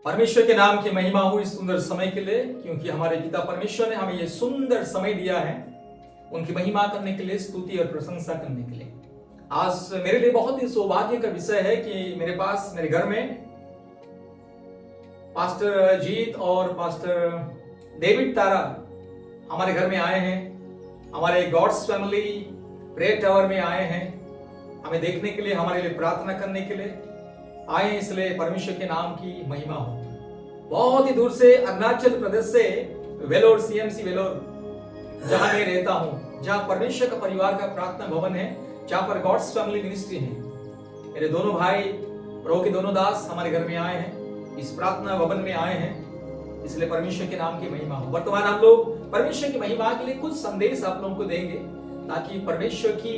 परमेश्वर के नाम की महिमा हो इस सुंदर समय के लिए, क्योंकि हमारे पिता परमेश्वर ने हमें ये सुंदर समय दिया है उनकी महिमा करने के लिए, स्तुति और प्रशंसा करने के लिए। आज मेरे लिए बहुत ही सौभाग्य का विषय है कि मेरे पास मेरे घर में पास्टर जीत और पास्टर डेविड तारा हमारे घर में आए हैं। हमारे गॉड्स फैमिली प्रेयर टावर में आए हैं, हमें देखने के लिए, हमारे लिए प्रार्थना करने के लिए आए, इसलिए परमेश्वर के नाम की महिमा हो। बहुत ही दूर से अरुणाचल प्रदेश से वेलोर, सीएमसी वेलोर जहां मैं रहता हूं, जहां परमेश्वर का परिवार का प्रार्थना भवन है, जहां पर गॉड्स फैमिली मिनिस्ट्री है। मेरे दोनों भाई, प्रभु के दोनों दास हमारे घर में आए हैं, इस प्रार्थना भवन में आए हैं, इसलिए परमेश्वर के नाम की महिमा हो। वर्तमान हम लोग परमेश्वर की महिमा के लिए कुछ संदेश आप लोगों को देंगे, ताकि परमेश्वर की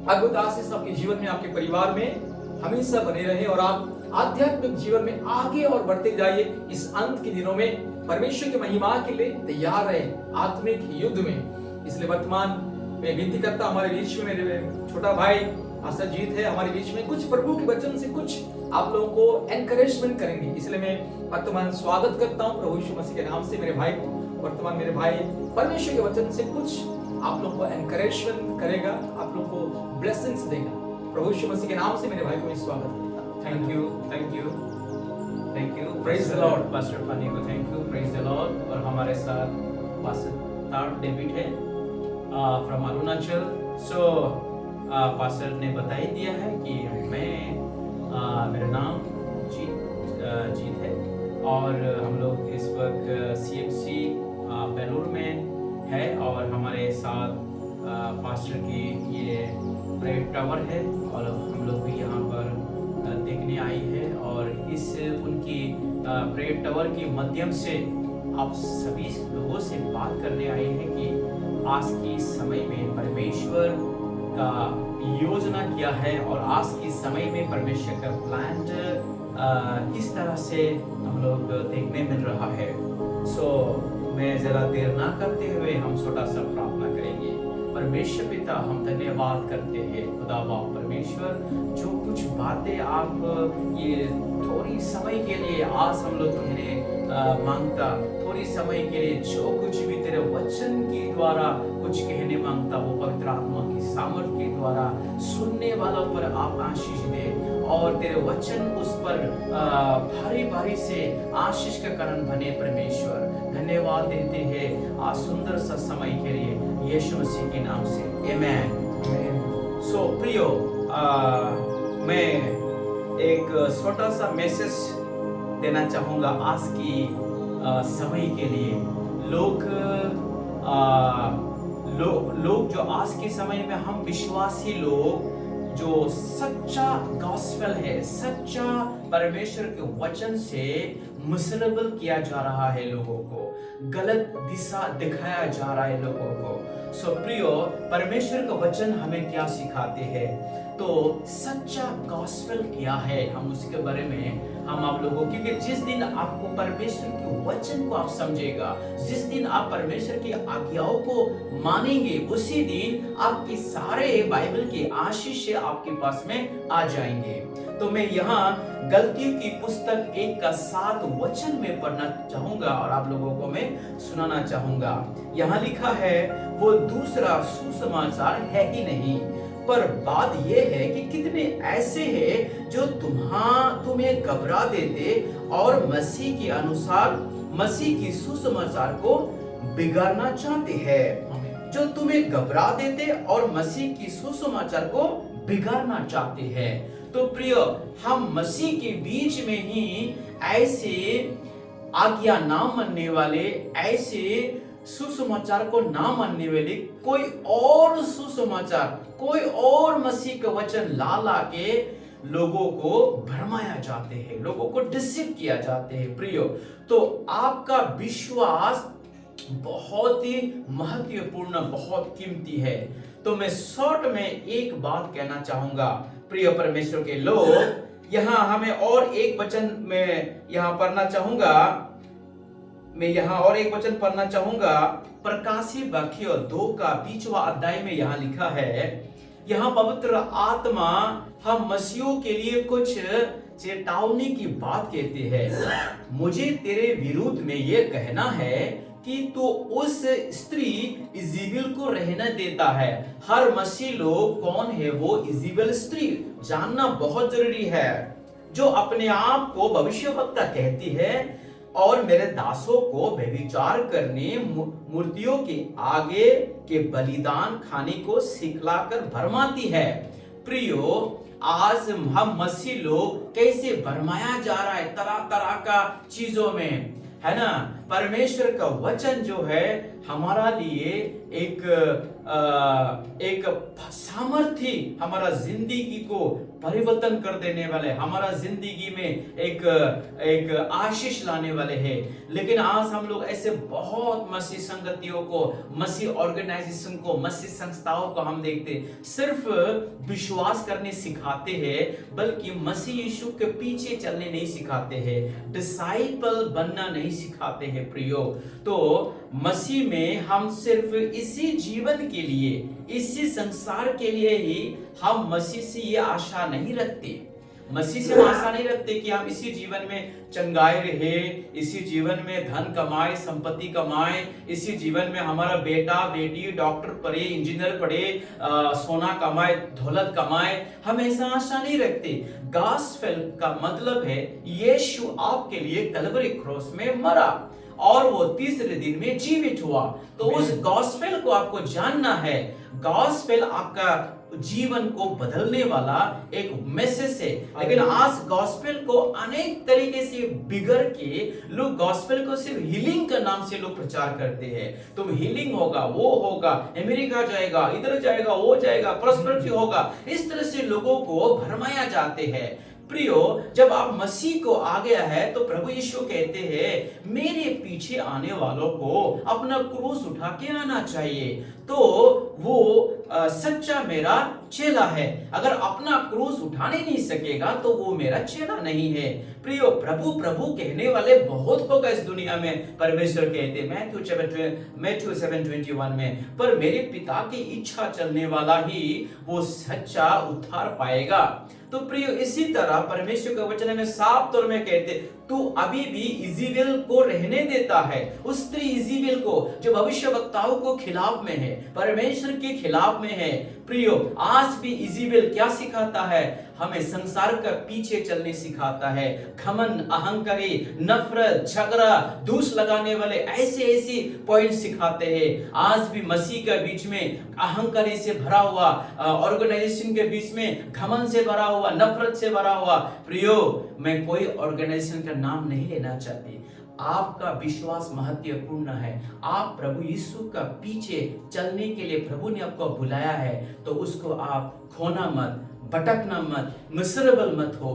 अद्भुत आशीष आपके जीवन में, आपके परिवार में हमेशा बने रहे और आप आध्यात्मिक जीवन में आगे और बढ़ते जाइए। इस अंत के दिनों में परमेश्वर की महिमा के लिए तैयार रहे आत्मिक युद्ध में। इसलिए वर्तमान में विनती करता, हमारे बीच में मेरे छोटा भाई पास्टर जीत है हमारे बीच में, कुछ प्रभु के वचन से कुछ आप लोगों को एनकरेजमेंट करेंगे। इसलिए मैं वर्तमान स्वागत करता हूं प्रभु यीशु मसीह के नाम से मेरे भाई को। वर्तमान मेरे भाई परमेश्वर के वचन से कुछ आप लोगों को एनकरेजमेंट करेगा, आप लोगों को ब्लेसिंग्स देगा। प्रभु यीशु मसीह के नाम से मेरे भाई को मैं स्वागत करता हूं। Thank you praise the lord. Pastor Phani को thank you, praise the lord. और हमारे साथ पास्टर डेविड है फ्रॉम अरुणाचल। सो पास्टर ने बता ही दिया है कि मेरा नाम जीत है और हम लोग इस वक्त सीएमसी बेलूर में है और हमारे साथ पास्टर की ये प्रेयर टावर है और हम लोग भी यहाँ पर देखने आई है और इस उनकी प्रेयर टावर के माध्यम से आप सभी लोगों से बात करने आए हैं कि आज के समय में परमेश्वर का योजना क्या है और आज के समय में परमेश्वर का प्लान किस तरह से हम लोग देखने मिल रहा है। सो मैं जरा देर ना करते हुए हम छोटा सा प्रार्थना करेंगे। परमेश्वर पिता, हम धन्यवाद करते हैं खुदा बाप परमेश्वर, जो कुछ बातें आप ये थोड़ी समय के लिए आज हम लोग कहने मांगता, थोड़ी समय के लिए जो कुछ भी तेरे वचन के द्वारा कुछ कहने मांगता, वो पवित्र आत्मा की सामर्थ्य के द्वारा सुनने वालों पर आप आशीष दे और तेरे वचन उस पर भारी भारी से आशीष का कारण बने। परमेश्वर धन्यवाद देते हैं आज सुंदर सा समय के लिए यीशु मसीह के नाम से, आमेन। सो प्रियो, मैं एक छोटा सा मैसेज देना चाहूंगा आज की समय के लिए। लोग जो आज के समय में हम विश्वासी लोग जो सच्चा गॉस्पेल है, सच्चा परमेश्वर के वचन से मिसरेबल किया जा रहा है, लोगों को गलत दिशा दिखाया जा रहा है लोगों को। सो प्रियो, परमेश्वर का वचन हमें क्या सिखाते हैं, तो सच्चा गॉस्पेल क्या है, हम उसके बारे में हम आप लोगों, क्योंकि जिस दिन आपको परमेश्वर के वचन को आप समझेगा, जिस दिन आप परमेश्वर की आज्ञाओं को मानेंगे, उसी दिन आपके सारे बाइबल के आशीष आपके पास में आ जाएंगे। तो मैं यहाँ गलतियों की पुस्तक 1:7 वचन में पढ़ना चाहूंगा और आप लोगों को मैं सुनाना चाहूंगा। यहाँ लिखा है, वो दूसरा सुसमाचार है ही नहीं, पर बात यह है कि कितने ऐसे हैं जो तुम्हें घबरा देते और मसीह के अनुसार मसीह की सुसमाचार को बिगाड़ना चाहते हैं, जो तुम्हें घबरा देते और मसीह की सुसमाचार को बिगाड़ना चाहते हैं। तो प्रिय, हम मसीह के बीच में ही ऐसे आज्ञा ना मानने वाले, ऐसे सुसमाचार को ना मानने वाले कोई और सुसमाचार, कोई और मसीह का वचन ला के लोगों को भरमाया जाते हैं, लोगों को डिसीव किया जाते हैं। प्रियो, तो आपका विश्वास बहुत ही महत्वपूर्ण, बहुत कीमती है। तो मैं शॉर्ट में एक बात कहना चाहूंगा प्रिय परमेश्वर के लोग, यहाँ हमें और एक वचन में यहाँ पढ़ना चाहूंगा, मैं यहाँ और एक वचन पढ़ना चाहूंगा। प्रकाशी वाक्य 2 का 20वां अध्याय में यहाँ लिखा है, यहाँ पवित्र आत्मा हम मसीहों के लिए कुछ चेतावनी की बात कहते हैं, मुझे तेरे विरुद्ध में ये कहना है कि तू उस स्त्री इज़ेबेल को रहने देता है। हर मसीह लोग कौन है वो इज़ेबेल स्त्री जानना बहुत जरूरी है, जो अपने आप को भविष्यवक्ता कहती है और मेरे दासों को व्यभिचार करने, मूर्तियों के आगे के बलिदान खाने को सिखलाकर भरमाती है। प्रियो, आज हम मसीह लोग कैसे भरमाया जा रहा है तरह तरह का चीजों में, है ना। परमेश्वर का वचन जो है हमारा लिए एक सामर्थ्य, हमारा जिंदगी को परिवर्तन कर देने वाले, हमारा जिंदगी में एक आशीष लाने वाले हैं। लेकिन आज हम लोग ऐसे बहुत मसीह संगतियों को, मसीह ऑर्गेनाइजेशन को, मसीह संस्थाओं को हम देखते सिर्फ विश्वास करने सिखाते हैं, बल्कि मसीह यीशु के पीछे चलने नहीं सिखाते हैं, डिसाइपल बनना नहीं सिखाते हैं। प्रियो, तो मसीह में हम सिर्फ इसी जीवन के लिए, इसी संसार के लिए ही हम मसीह से ये आशा नहीं रखते। मसीह से हम आशा नहीं रखते कि हम इसी जीवन में चंगाए रहे, इसी जीवन में धन कमाए, संपत्ति कमाए, इसी जीवन में हमारा बेटा बेटी डॉक्टर पढ़े, इंजीनियर पढ़े, सोना कमाए, दौलत कमाए। हम ऐसा आशा नहीं रखते। गॉस्पेल का मतलब है यीशु आपके लिए कलवरी क्रॉस में मरा और वो तीसरे दिन में जीवित हुआ। तो उस गॉस्पेल को आपको जानना है। गॉस्पेल आपका जीवन को बदलने वाला एक मैसेज है। लेकिन आज गॉस्पेल को अनेक तरीके से बिगड़ के लोग गॉस्पेल को सिर्फ हीलिंग का नाम से लोग प्रचार करते हैं। तुम हीलिंग होगा, वो होगा, अमेरिका जाएगा, इधर जाएगा, वो जाएगा, प्रॉस्पेरिटी होगा, इस तरह से लोगों को भरमाया जाते हैं। प्रियो, जब आप मसीह को आ गया है तो प्रभु यीशु कहते हैं मेरे पीछे आने वालों को अपना क्रूस उठा के आना चाहिए, तो वो सच्चा मेरा चेला है। अगर अपना क्रूस उठाने नहीं सकेगा तो वो मेरा चेला नहीं है। प्रियो, प्रभु प्रभु कहने वाले बहुत होगा इस दुनिया में। परमेश्वर कहते हैं मैथ्यू 7:21 में, पर मेरे पिता की इच्छा चलने वाला ही वो सच्चा उद्धार पाएगा। तो प्रियो, इसी तरह परमेश्वर का वचन में साफ तौर में कहते तू अभी भी इज़ेबेल को रहने देता है, उस स्त्री इज़ेबेल को जो भविष्यवक्ताओं को खिलाफ में है, परमेश्वर के खिलाफ में है। प्रियो, आज भी इज़ेबेल क्या सिखाता है? हमें संसार का पीछे चलने सिखाता है। घमंड, अहंकारी, नफरत, झगड़ा, दोष लगाने वाले ऐसे पॉइंट सिखाते हैं। आज भी मसीह के बीच में अहंकारी से भरा हुआ, ऑर्गेनाइजेशन के बीच में घमंड से भरा हुआ, नफरत से भरा हुआ। प्रियो, मैं कोई ऑर्गेनाइजेशन का नाम नहीं लेना चाहती। आपका विश्वास महत्वपूर्ण है। आप प्रभु यीशु का पीछे चलने के लिए प्रभु ने आपको बुलाया है, तो उसको आप खोना मत, भटकना मत, मिसरेबल मत हो।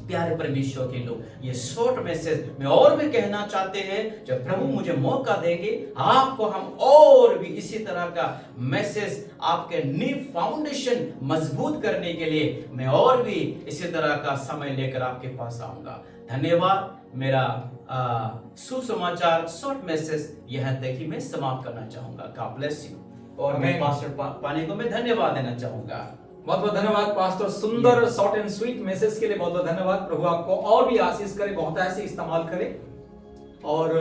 प्यारे परमेश्वर के लोग, ये शॉर्ट मैसेज में और भी कहना चाहते हैं। जब प्रभु मुझे मौका देंगे, आपको हम और भी इसी तरह का मैसेज, आपके नींव फाउंडेशन मजबूत करने के लिए मैं और भी इसी तरह का समय लेकर आपके पास आऊंगा। धन्यवाद। मेरा सुसमाचार शॉर्ट मैसेज यहां तक ही मैं समाप्त करना चाहूंगा। God bless you. और मैं पास्टर पाने को मैं धन्यवाद देना चाहूंगा। बहुत बहुत धन्यवाद पास्टर, सुंदर शॉर्ट एंड स्वीट मैसेज के लिए बहुत बहुत धन्यवाद। प्रभु आपको और भी आशीष करे, बहुत ऐसे इस्तेमाल करे। और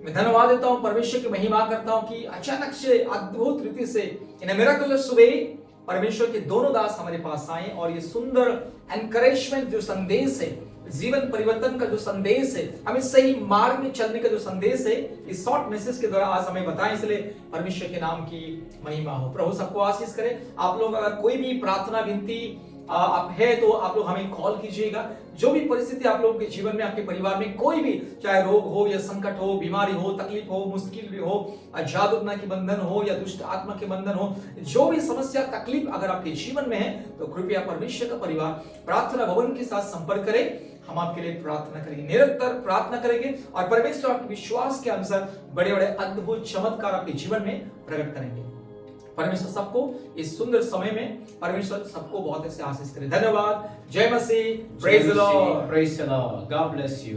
मैं धन्यवाद देता हूं, परमेश्वर की महिमा करता हूं कि अचानक से, अद्भुत रीति से इन मिरेकलस वे परमेश्वर के दोनों दास हमारे पास आए और ये सुंदर एनकरेजमेंट जो संदेश है, जीवन परिवर्तन का जो संदेश है, हमें सही मार्ग में चलने का जो संदेश है, इस शॉर्ट मैसेज के द्वारा आज हमें बताएं। इसलिए परमेश्वर के नाम की महिमा हो। प्रभु सबको आशीष करे। आप लोग अगर कोई भी प्रार्थना विनती आप है तो आप लोग हमें कॉल कीजिएगा। जो भी परिस्थिति आप लोगों के जीवन में, आपके परिवार में कोई भी, चाहे रोग हो या संकट हो, बीमारी हो, तकलीफ हो, मुश्किल भी हो, जादूटना के बंधन हो या दुष्ट आत्मा के बंधन हो, जो भी समस्या तकलीफ अगर आपके जीवन में है, तो कृपया परमेश्वर का परिवार प्रार्थना भवन के साथ संपर्क करें। हम आपके लिए प्रार्थना करेंगे, निरंतर प्रार्थना करेंगे और परमेश्वर आपके विश्वास के अनुसार बड़े बड़े अद्भुत चमत्कार आपके जीवन में प्रकट करेंगे। परमेश्वर सबको इस सुंदर समय में, परमेश्वर सबको बहुत ऐसे आशीष करे। धन्यवाद। जय मसीह। Praise the lord. Praise the lord. God bless you.